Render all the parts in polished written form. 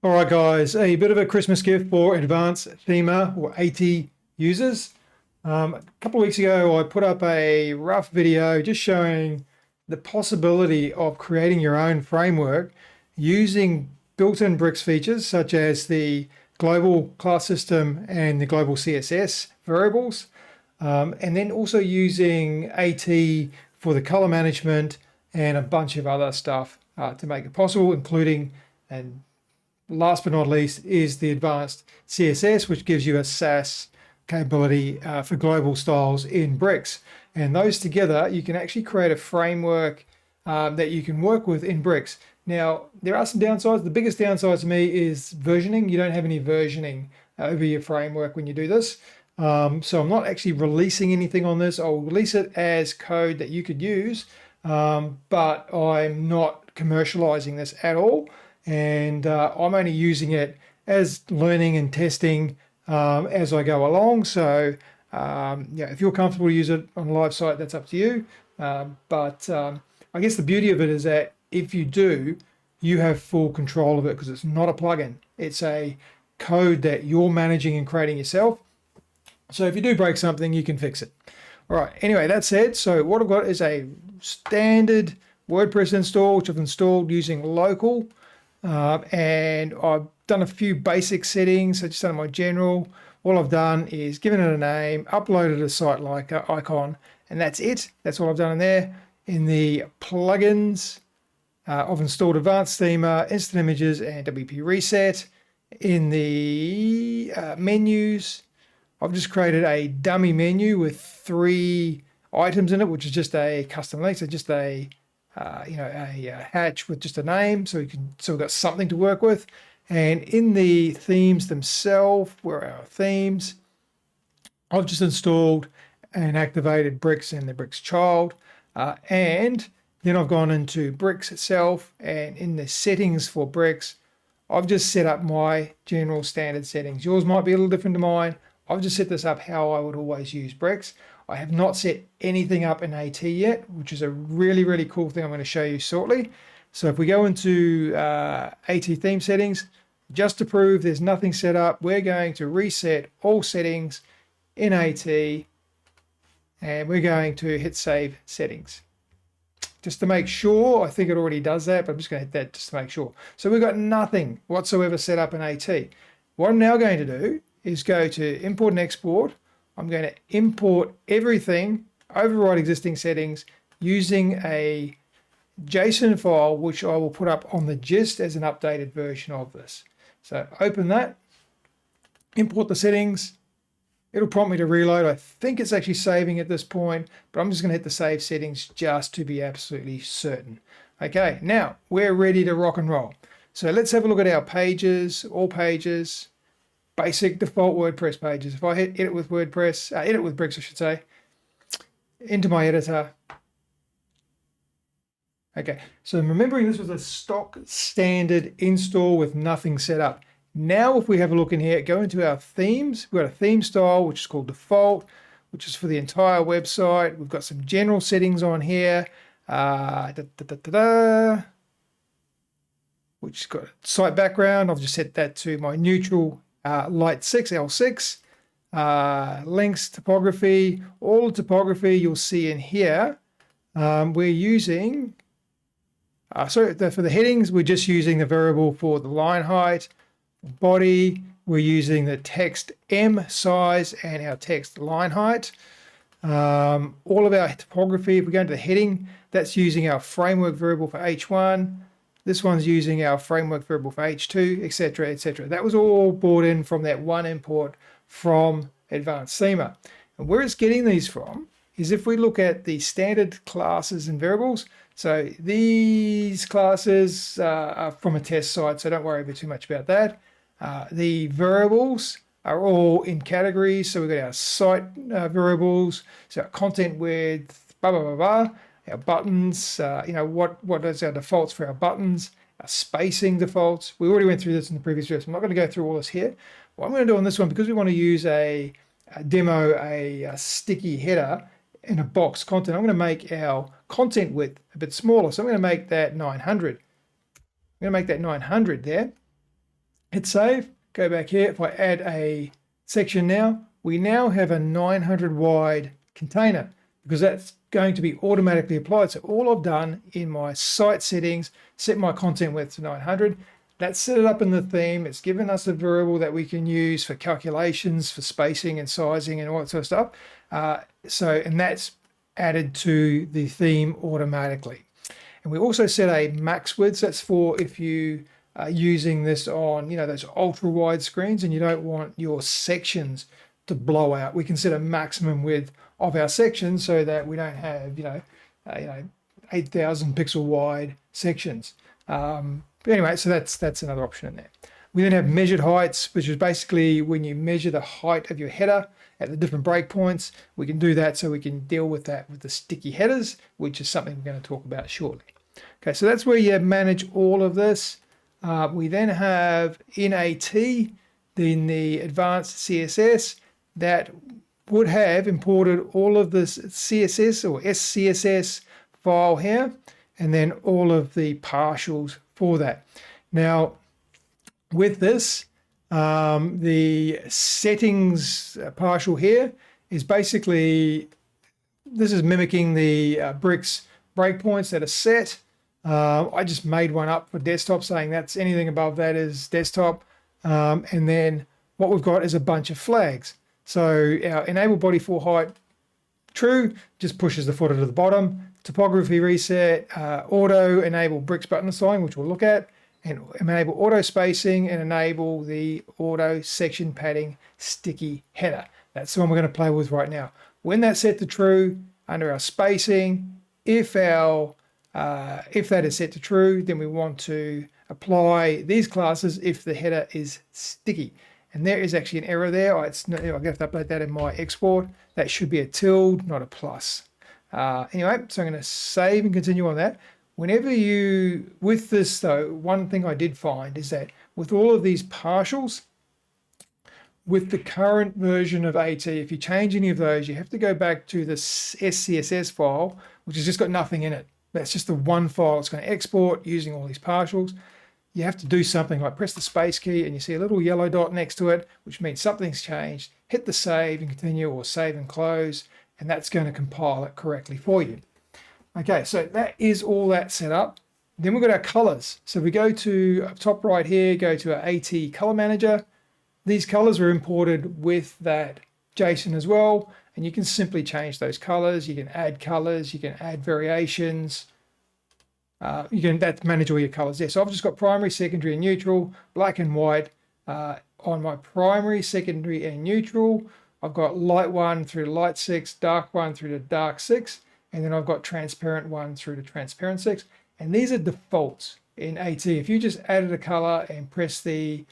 All right, guys, a bit of a Christmas gift for advanced Themer or AT users. A couple of weeks ago, I put up a rough video just showing the possibility of creating your own framework using built-in bricks features such as the global class system and the global CSS variables, and then also using AT for the color management and a bunch of other stuff to make it possible, including, and last but not least, is the advanced CSS, which gives you a Sass capability for global styles in bricks. And those together, you can actually create a framework that you can work with in bricks. Now, there are some downsides. The biggest downside to me is versioning. You don't have any versioning over your framework when you do this. So I'm not actually releasing anything on this. I'll release it as code that you could use, but I'm not commercializing this at all. And I'm only using it as learning and testing as I go along. So yeah, if you're comfortable to use it on a live site, that's up to you. But I guess the beauty of it is that if you do, you have full control of it because it's not a plugin. It's a code that you're managing and creating yourself. So if you do break something, you can fix it. All right, anyway, that said, so what I've got is a standard WordPress install, which I've installed using local. And I've done a few basic settings. So just done my general. All I've done is given it a name, uploaded a site like icon, and that's it. That's all I've done in there. In the plugins, I've installed Advanced Themer, Instant Images, and WP Reset. In the menus, I've just created a dummy menu with 3 items in it, which is just a custom link. So just a a hatch with just a name, so we've got something to work with. And in the themes themselves, where are our themes? I've just installed and activated bricks and the bricks child, and then I've gone into bricks itself, and in the settings for bricks, I've just set up my general standard settings. Yours might be a little different to mine. I've just set this up how I would always use bricks. I have not set anything up in AT yet, which is a really, really cool thing I'm going to show you shortly. So if we go into AT theme settings, just to prove there's nothing set up, we're going to reset all settings in AT, and we're going to hit save settings. Just to make sure, I think it already does that, but I'm just going to hit that just to make sure. So we've got nothing whatsoever set up in AT. What I'm now going to do is go to import and export. I'm going to import everything, override existing settings using a JSON file, which I will put up on the gist as an updated version of this. So open that, import the settings. It'll prompt me to reload. I think it's actually saving at this point, but I'm just going to hit the save settings just to be absolutely certain. Okay, now we're ready to rock and roll. So let's have a look at our pages, all pages. Basic default WordPress pages. If I hit edit with WordPress, edit with bricks, I should say, into my editor. Okay, so remembering this was a stock standard install with nothing set up. Now, if we have a look in here, go into our themes. We've got a theme style, which is called default, which is for the entire website. We've got some general settings on here, which has got site background. I've just set that to my neutral light 6, L6, links, typography, all the typography you'll see in here. We're using, for the headings, we're just using the variable for the line height. Body, we're using the text M size and our text line height. All of our typography, if we go into the heading, that's using our framework variable for H1. This one's using our framework variable for H2, etc., etc. That was all brought in from that one import from Advanced Themer. And where it's getting these from is if we look at the standard classes and variables. So these classes are from a test site, so don't worry too much about that. The variables are all in categories. So we've got our site variables, so our content width, blah, blah, blah, blah. Our buttons, what is our defaults for our buttons, our spacing defaults. We already went through this in the previous video, so I'm not going to go through all this here. What I'm going to do on this one, because we want to use a demo, a sticky header in a box content, I'm going to make our content width a bit smaller. So I'm going to make that 900. I'm going to make that 900 there. hit save, go back here. If I add a section now, we now have a 900 wide container because that's going to be automatically applied. So all I've done in my site settings, set my content width to 900. That's set it up in the theme. It's given us a variable that we can use for calculations, for spacing and sizing and all that sort of stuff. And that's added to the theme automatically. And we also set a max width. That's for if you are using this on, those ultra wide screens and you don't want your sections to blow out. We can set a maximum width of our section so that we don't have, 8,000 pixel wide sections. But anyway, so that's another option in there. We then have measured heights, which is basically when you measure the height of your header at the different breakpoints. We can do that so we can deal with that with the sticky headers, which is something we're going to talk about shortly. Okay, so that's where you manage all of this. We then have in AT, in the advanced CSS, that would have imported all of this CSS or SCSS file here, and then all of the partials for that. Now, with this, the settings partial here is basically, this is mimicking the bricks breakpoints that are set. I just made one up for desktop saying that's anything above that is desktop. And then what we've got is a bunch of flags. So our enable body for height true just pushes the footer to the bottom. Topography reset, auto enable bricks button assign, which we'll look at, and enable auto spacing and enable the auto section padding sticky header. That's the one we're going to play with right now. When that's set to true, under our spacing, if that is set to true, then we want to apply these classes if the header is sticky. And there is actually an error there. I'm going to have to update that in my export. That should be a tilde, not a plus. Anyway, so I'm going to save and continue on that. Whenever you, with this though, one thing I did find is that with all of these partials, with the current version of AT, if you change any of those, you have to go back to the SCSS file, which has just got nothing in it. That's just the one file it's going to export using all these partials. You have to do something like press the space key and you see a little yellow dot next to it, which means something's changed. Hit the save and continue or save and close, and that's going to compile it correctly for you. Okay, so that is all that set up. Then we've got our colors. So we go to top right here, go to our AT color manager. These colors were imported with that JSON as well, and you can simply change those colors. You can add variations. That's manage all your colors there. So I've just got primary, secondary, and neutral, black and white. On my primary, secondary, and neutral, I've got light 1 through to light 6, dark 1 through to dark 6, and then I've got transparent 1 through to transparent 6. And these are defaults in AT. If you just added a color and press the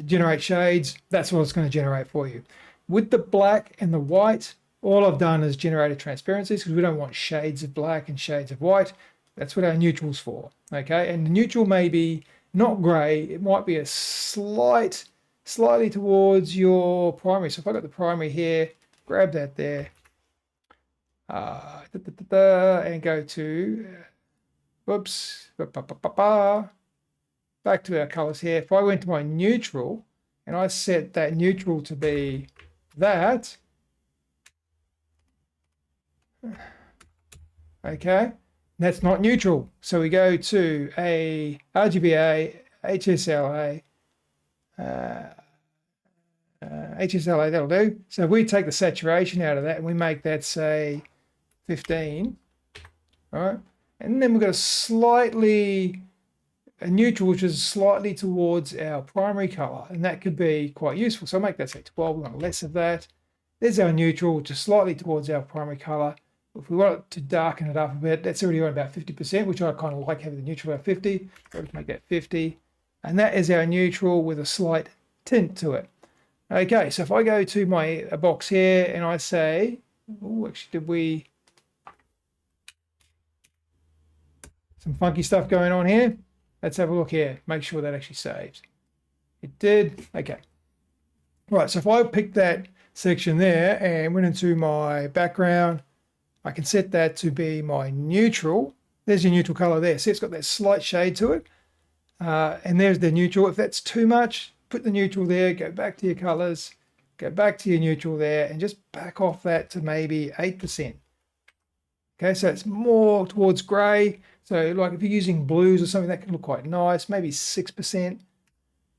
generate shades, that's what it's going to generate for you. With the black and the white, all I've done is generated transparencies because we don't want shades of black and shades of white. That's what our neutral's for, okay? And the neutral may be not gray. It might be a slightly towards your primary. So if I got the primary here, grab that there, and go to, back to our colors here. If I went to my neutral and I set that neutral to be that, okay, that's not neutral. So we go to a RGBA, HSLA, HSLA, that'll do. So if we take the saturation out of that and we make that say 15, all right, and then we've got a neutral, which is slightly towards our primary color, and that could be quite useful. So I'll make that say 12, we want less of that. There's our neutral, which is slightly towards our primary color. If we want to darken it up a bit, that's already on about 50%, which I kind of like having the neutral at 50. So let's make that 50. And that is our neutral with a slight tint to it. Okay, so if I go to my box here and I say, some funky stuff going on here. Let's have a look here. Make sure that actually saves. It did. Okay. Right, so if I pick that section there and went into my background, I can set that to be my neutral. There's your neutral color there. See, it's got that slight shade to it. And there's the neutral. If that's too much, put the neutral there, go back to your colors, go back to your neutral there, and just back off that to maybe 8%. Okay, so it's more towards gray. So like if you're using blues or something, that can look quite nice, maybe 6%.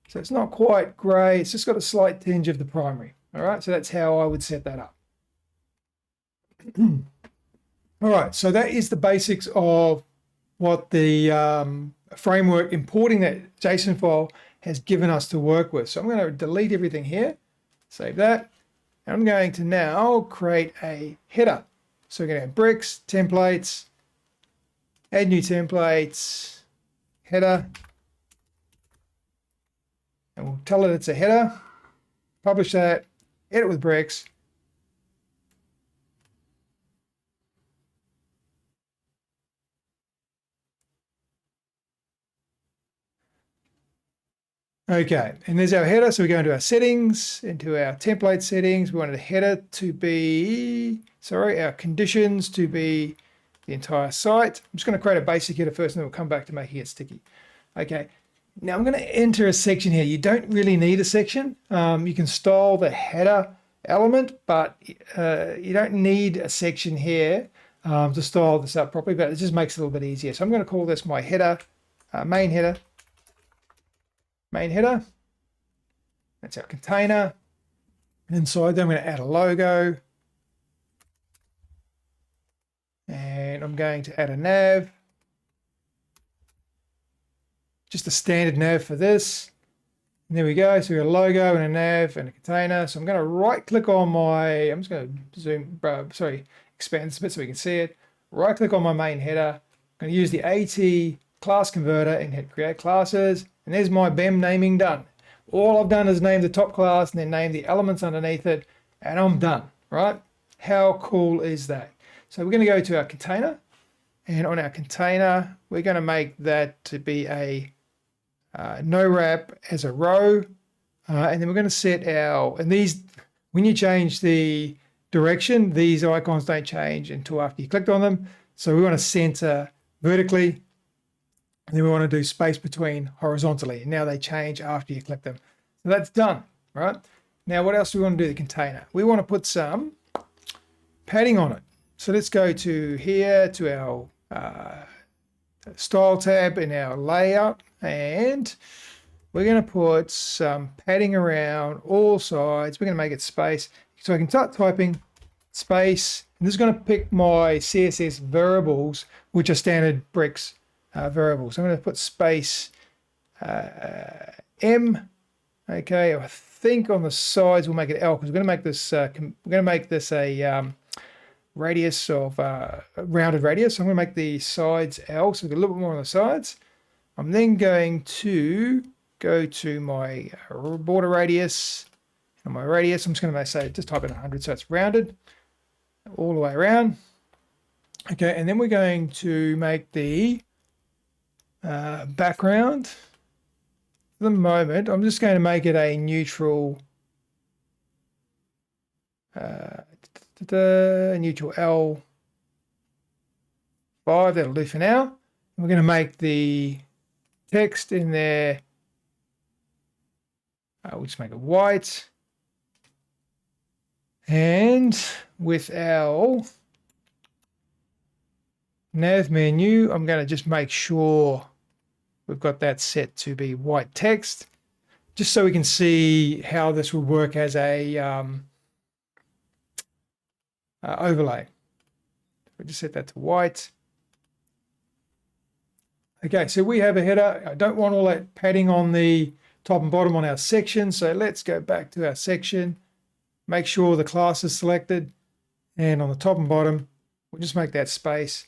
So it's not quite gray, it's just got a slight tinge of the primary. All right, so that's how I would set that up. All right, so that is the basics of what the framework importing that JSON file has given us to work with. So I'm going to delete everything here, save that, and I'm going to now create a header. So we're going to have bricks, templates, add new templates, header, and we'll tell it it's a header, publish that, edit with bricks. Okay, and there's our header. So we go into our settings, into our template settings. We wanted the header to be, our conditions to be the entire site. I'm just going to create a basic header first, and then we'll come back to making it sticky. Okay, now I'm going to enter a section here. You don't really need a section. You can style the header element, but you don't need a section here to style this up properly, but it just makes it a little bit easier. So I'm going to call this my header, main header. Main header, that's our container. Inside there, I'm going to add a logo. And I'm going to add a nav. Just a standard nav for this. And there we go. So we got a logo and a nav and a container. So I'm going to right click on I'm just going to expand this a bit so we can see it. Right click on my main header. I'm going to use the AT class converter and hit create classes. And there's my BEM naming done. All I've done is name the top class and then name the elements underneath it, and I'm done, right? How cool is that? So we're going to go to our container, and on our container, we're going to make that to be a no wrap as a row, and then we're going to set and these, when you change the direction, these icons don't change until after you clicked on them. So we want to center vertically. And then we want to do space between horizontally. And now they change after you click them. So that's done, right? Now, what else do we want to do with the container? We want to put some padding on it. So let's go to here to our style tab in our layout. And we're going to put some padding around all sides. We're going to make it space. So I can start typing space. And this is going to pick my CSS variables, which are standard bricks. Variables. I'm going to put space M. Okay, I think on the sides we'll make it L because we're going to make this a radius of a rounded radius. So I'm going to make the sides L, so we've got a little bit more on the sides. I'm then going to go to my border radius and my radius. I'm just going to say just type in 100 so it's rounded all the way around. Okay, and then we're going to make the background. For the moment, I'm just going to make it a neutral neutral L5. That'll do for now. And we're going to make the text in there. We'll just make it white. And with our nav menu, I'm going to just make sure we've got that set to be white text, just so we can see how this will work as a overlay. We just set that to white. Okay, so we have a header. I don't want all that padding on the top and bottom on our section, so let's go back to our section, make sure the class is selected, and on the top and bottom, we'll just make that space.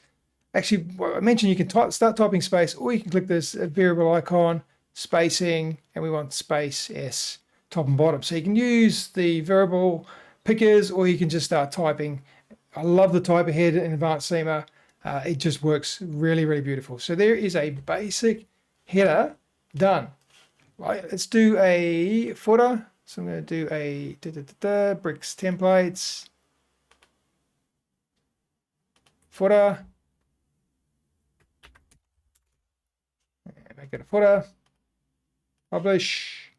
Actually, I mentioned you can start typing space, or you can click this variable icon, spacing, and we want space S, top and bottom. So you can use the variable pickers, or you can just start typing. I love the type ahead in Advanced Themer. It just works really, really beautiful. So there is a basic header done. Right, let's do a footer. So I'm going to do a bricks templates, footer. Make it a footer. Publish.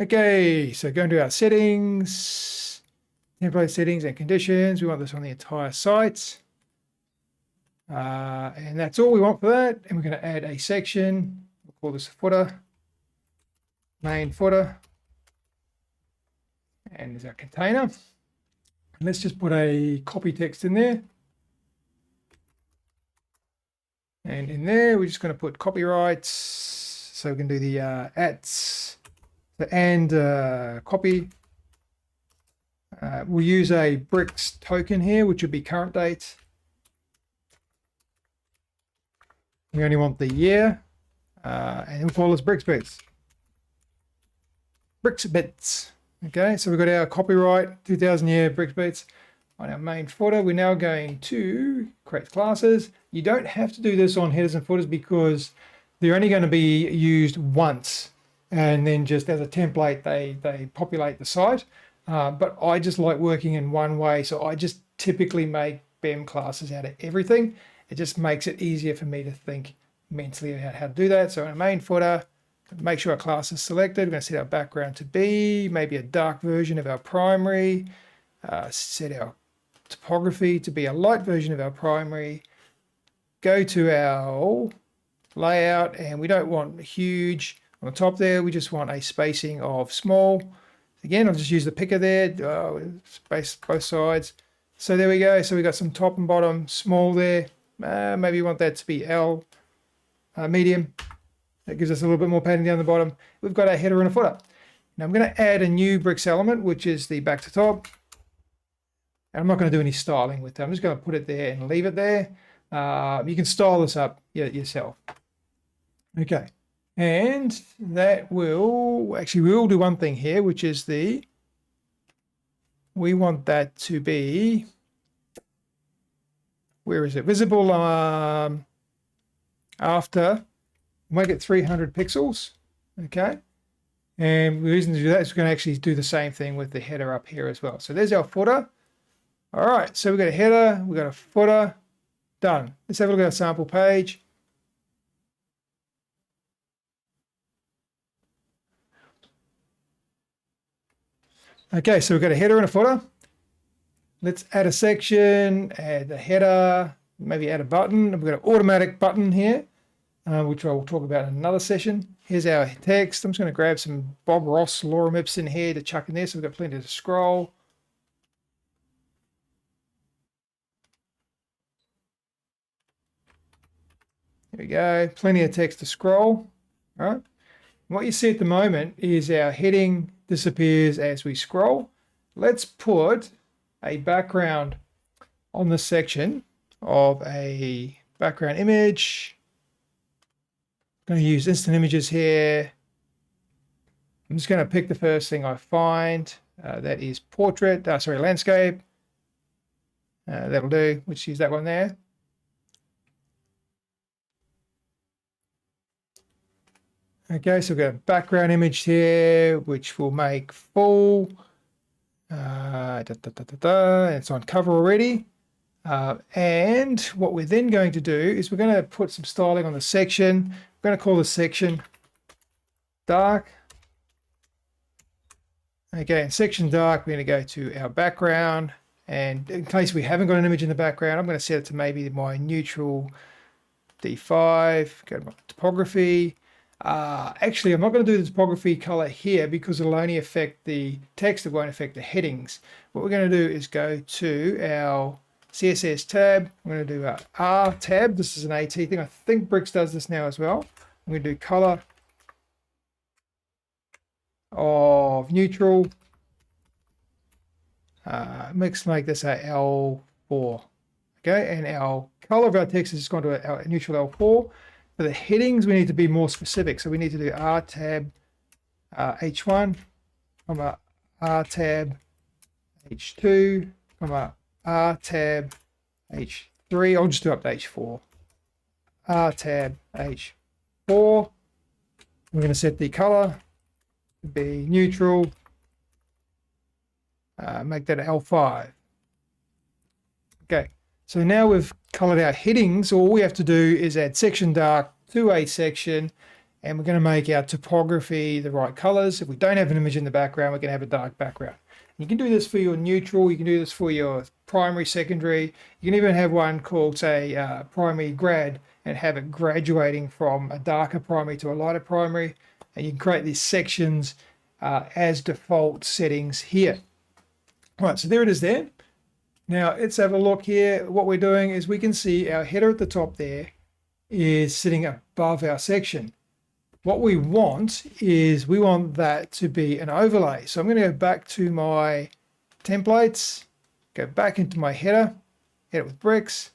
Okay, so going to our settings, template settings and conditions. We want this on the entire site. And that's all we want for that. And we're going to add a section. We'll call this a footer, main footer. And there's our container. And let's just put a copy text in there. And in there, we're just going to put copyrights. So we can do the copy. We'll use a bricks token here, which would be current date. We only want the year, and we'll call this bricks bits. Bricks bits. Okay, so we've got our copyright 2000 year bricks bits. On our main footer, we're now going to create classes. You don't have to do this on headers and footers because they're only going to be used once, and then just as a template, they populate the site. But I just like working in one way, so I just typically make BEM classes out of everything. It just makes it easier for me to think mentally about how to do that. So in our main footer, make sure our class is selected. We're going to set our background to be maybe a dark version of our primary. Set our topography to be a light version of our primary. Go to our layout, and we don't want huge on the top there. We just want a spacing of small. Again, I'll just use the picker there, space both sides. So there we go. So we got some top and bottom small there. Maybe you want that to be L, medium. That gives us a little bit more padding down the bottom. We've got a header and a footer. Now I'm going to add a new bricks element, which is the back to top. And I'm not going to do any styling with that. I'm just going to put it there and leave it there. You can style this up yourself. Okay. And that will, actually we will do one thing here, which is we want that to be, where is it? Visible after, make it 300 pixels. Okay. And the reason to do that is we're going to actually do the same thing with the header up here as well. So there's our footer. All right. So we've got a header, we've got a footer, done. Let's have a look at our sample page. Okay, so we've got a header and a footer. Let's add a section, add a header, maybe add a button. We've got an automatic button here, which I will talk about in another session. Here's our text. I'm just going to grab some Bob Ross lorem ipsum here to chuck in there, so we've got plenty to scroll. There we go, plenty of text to scroll. All right. What you see at the moment is our heading disappears as we scroll. Let's put a background on this section of a background image. I'm going to use instant images here. I'm just going to pick the first thing I find. That is portrait, landscape. That'll do. Let's use that one there. Okay, so we've got a background image here, which will make full. It's on cover already. And what we're then going to do is we're going to put some styling on the section. We're going to call the section dark. Okay, in section dark, we're going to go to our background. And in case we haven't got an image in the background, I'm going to set it to maybe my neutral D5, go to my topography. Actually, I'm not going to do the topography color here because it'll only affect the text. It won't affect the headings. What we're going to do is go to our CSS tab. I'm going to do a R tab. This is an AT thing. I think Bricks does this now as well. I'm going to do color of neutral. Let's make this a L4. Okay, and our color of our text is going to a neutral L4. For the headings, we need to be more specific. So we need to do R tab H1, R tab H2, R tab H3. I'll just do up to H4. R tab H4. We're going to set the color to be neutral. make that L5. Okay, so now we've colored our headings. All we have to do is add section dark to a section, and we're going to make our typography the right colors. If we don't have an image in the background, we're going to have a dark background. You can do this for your neutral, you can do this for your primary, secondary. You can even have one called, say, primary grad, and have it graduating from a darker primary to a lighter primary. And you can create these sections as default settings here. All right, so there it is there. Now let's have a look here. What we're doing is we can see our header at the top there is sitting above our section. What we want is we want that to be an overlay. So I'm going to go back to my templates, go back into my header, hit it with bricks.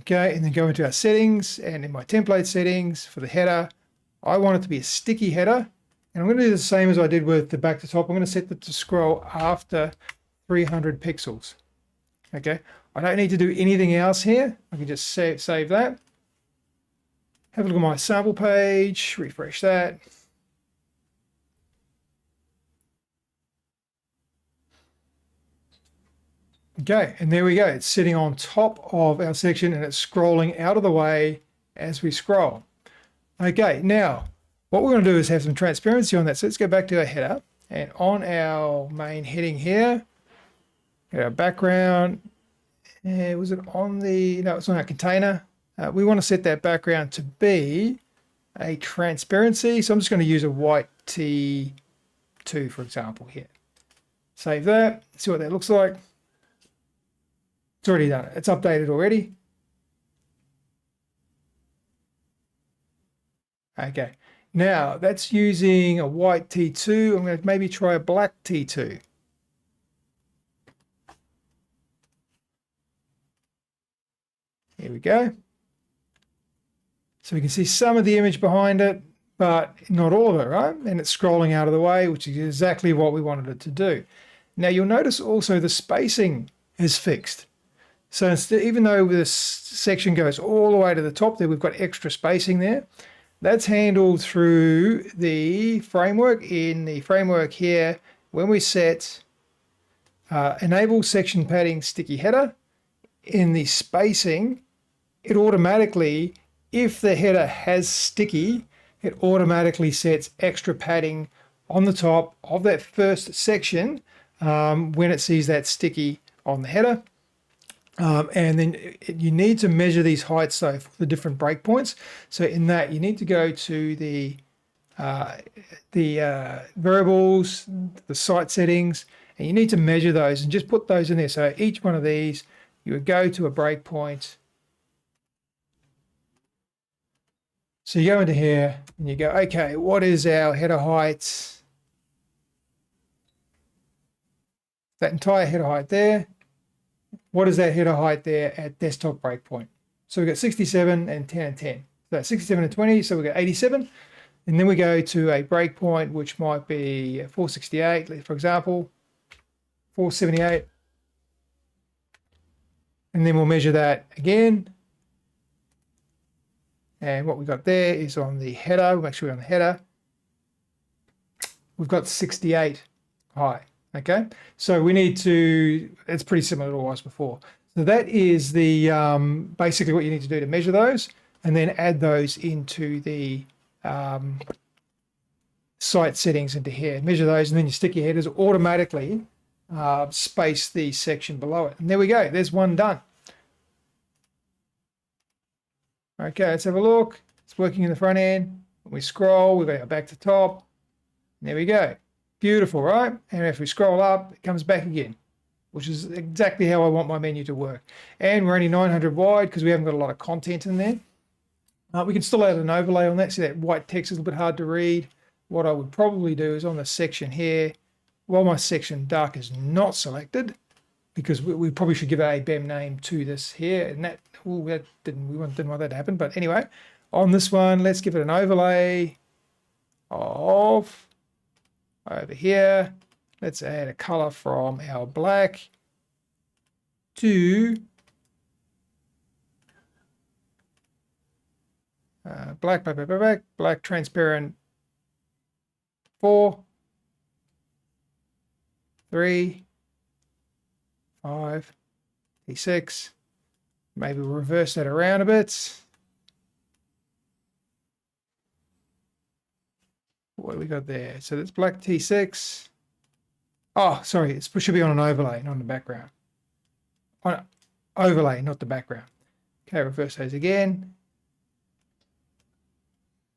Okay, and then go into our settings, and in my template settings for the header, I want it to be a sticky header. And I'm going to do the same as I did with the back to top. I'm going to set it to scroll after 300 pixels. Okay, I don't need to do anything else here. I can just save that. Have a look at my sample page, refresh that. Okay, and there we go. It's sitting on top of our section and it's scrolling out of the way as we scroll. Okay, now what we're going to do is have some transparency on that. So let's go back to our header, and on our main heading here, our background, was it on the, no, it's on our container. We want to set that background to be a transparency. So I'm just going to use a white T2, for example, here. Save that, see what that looks like. It's already done it. It's updated already. Okay, now that's using a white T2. I'm going to maybe try a black T2. Here we go. So we can see some of the image behind it, but not all of it, right? And it's scrolling out of the way, which is exactly what we wanted it to do. Now you'll notice also the spacing is fixed. So instead, even though this section goes all the way to the top there, we've got extra spacing there. That's handled through the framework. In the framework here, when we set enable section padding sticky header, in the spacing, it automatically, if the header has sticky, it automatically sets extra padding on the top of that first section when it sees that sticky on the header. And then you need to measure these heights though for the different breakpoints. So in that, you need to go to the variables, the site settings, and you need to measure those and just put those in there. So each one of these, you would go to a breakpoint. So you go into here and you go, okay, what is our header height? That entire header height there. What is that header height there at desktop breakpoint? So we've got 67 and 10 and 10. So that's 67 and 20, so we've got 87. And then we go to a breakpoint, which might be 468, for example, 478. And then we'll measure that again. And what we've got there is on the header. We'll make sure we're on the header. We've got 68 high. Okay, so we need to, it's pretty similar to what it was before. So that is the basically what you need to do to measure those, and then add those into the site settings into here. Measure those, and then your sticky headers automatically space the section below it. And there we go, there's one done. Okay, let's have a look. It's working in the front end. When we scroll, we go back to top. And there we go. Beautiful, right? And if we scroll up, it comes back again, which is exactly how I want my menu to work. And we're only 900 wide because we haven't got a lot of content in there. We can still add an overlay on that. See, that white text is a little bit hard to read. What I would probably do is on the section here, while my section dark is not selected, because we probably should give a BEM name to this here, and that, ooh, that didn't want that to happen. But anyway, on this one, let's give it an overlay of over here. Let's add a color from our black to Black, black, black, black, black, black, transparent 4, 3, 5, T6. Maybe we'll reverse that around a bit. What do we got there? So that's black T6. Oh, sorry, it should be on an overlay, not on the background. On an overlay, not the background. Okay, reverse those again.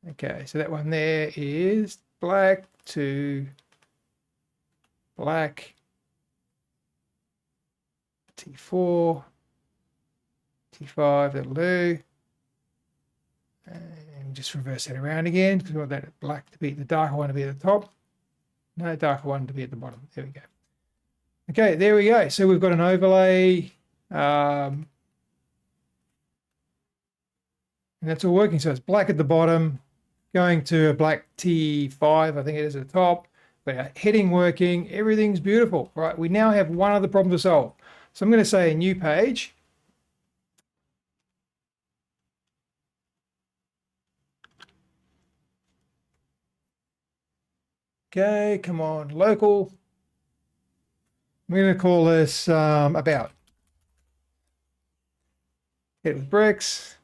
Okay, so that one there is black to black, T4, T5, that'll do. And just reverse that around again because we want that black to be the darker one to be at the top. No, darker one to be at the bottom. There we go. Okay, there we go. So we've got an overlay. And that's all working. So it's black at the bottom, going to a black T5, I think it is at the top. But our heading working, everything's beautiful. Right, we now have one other problem to solve. So I'm going to say a new page. Okay, come on, local. I'm going to call this about. Hit with bricks.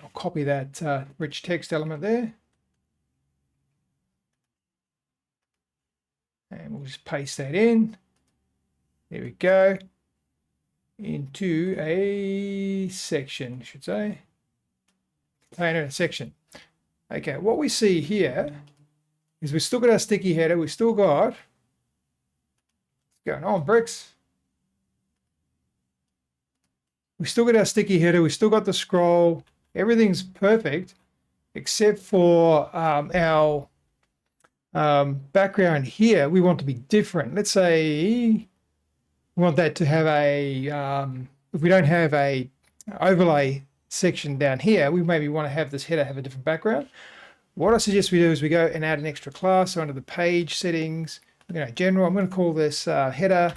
I'll copy that rich text element there. And we'll just paste that in. There we go. Into a section, I should say. Container section. Okay, what we see here is we've still got our sticky header. We've still got, what's going on, bricks? We've still got our sticky header. We've still got the scroll. Everything's perfect, except for our background here. We want to be different. Let's say we want that to have a, if we don't have a overlay section down here, we maybe want to have this header have a different background. What I suggest we do is we go and add an extra class. So under the page settings, general, I'm going to call this header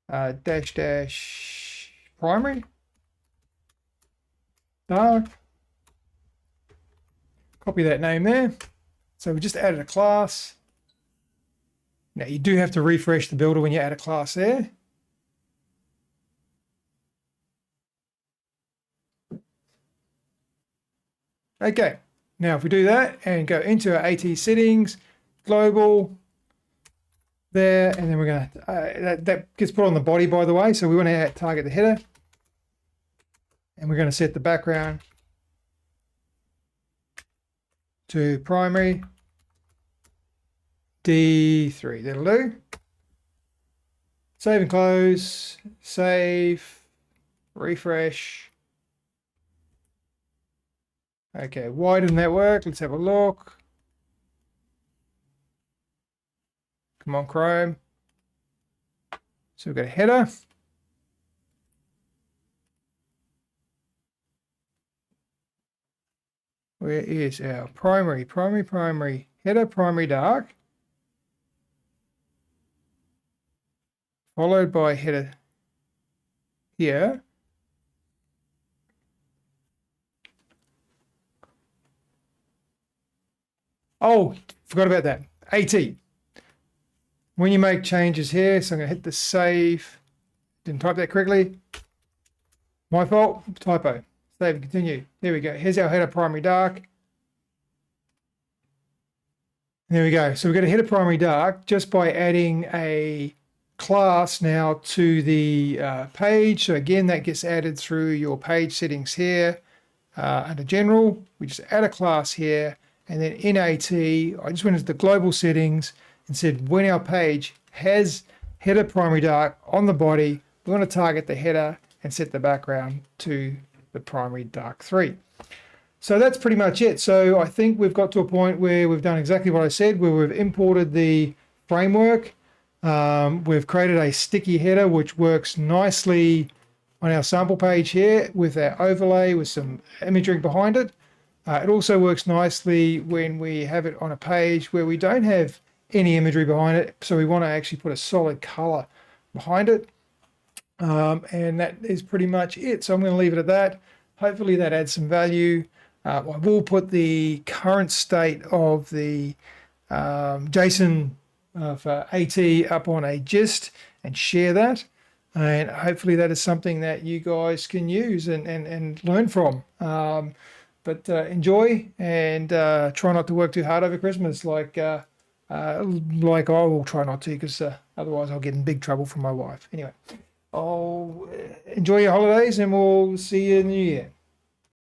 dash primary dark. Copy that name there. So we just added a class. Now you do have to refresh the builder when you add a class there. Okay, now if we do that and go into our AT settings, global there, and then we're going to, that gets put on the body, by the way. So we want to target the header, and we're going to set the background to primary D3. That'll do. Save and close, save, refresh. Okay, why didn't that work? Let's have a look. Come on, Chrome. So we've got a header. Where is our primary header, primary dark, followed by header here. Oh, forgot about that. AT. When you make changes here, so I'm going to hit the save. Didn't type that correctly. My fault. Typo. Save and continue. There we go. Here's our header primary dark. There we go. So we're going to header primary dark just by adding a class now to the page. So again, that gets added through your page settings here. Under general, we just add a class here. And then in AT, I just went into the global settings and said when our page has header primary dark on the body, we want to target the header and set the background to the primary dark 3. So that's pretty much it. So I think we've got to a point where we've done exactly what I said, where we've imported the framework. We've created a sticky header, which works nicely on our sample page here with our overlay with some imagery behind it. It also works nicely when we have it on a page where we don't have any imagery behind it. So we want to actually put a solid color behind it. And that is pretty much it. So I'm going to leave it at that. Hopefully that adds some value. I will put the current state of the JSON for AT up on a gist and share that. And hopefully that is something that you guys can use and learn from. But enjoy and try not to work too hard over Christmas like I will try not to, because otherwise I'll get in big trouble from my wife. Anyway, I'll enjoy your holidays and we'll see you in the new year.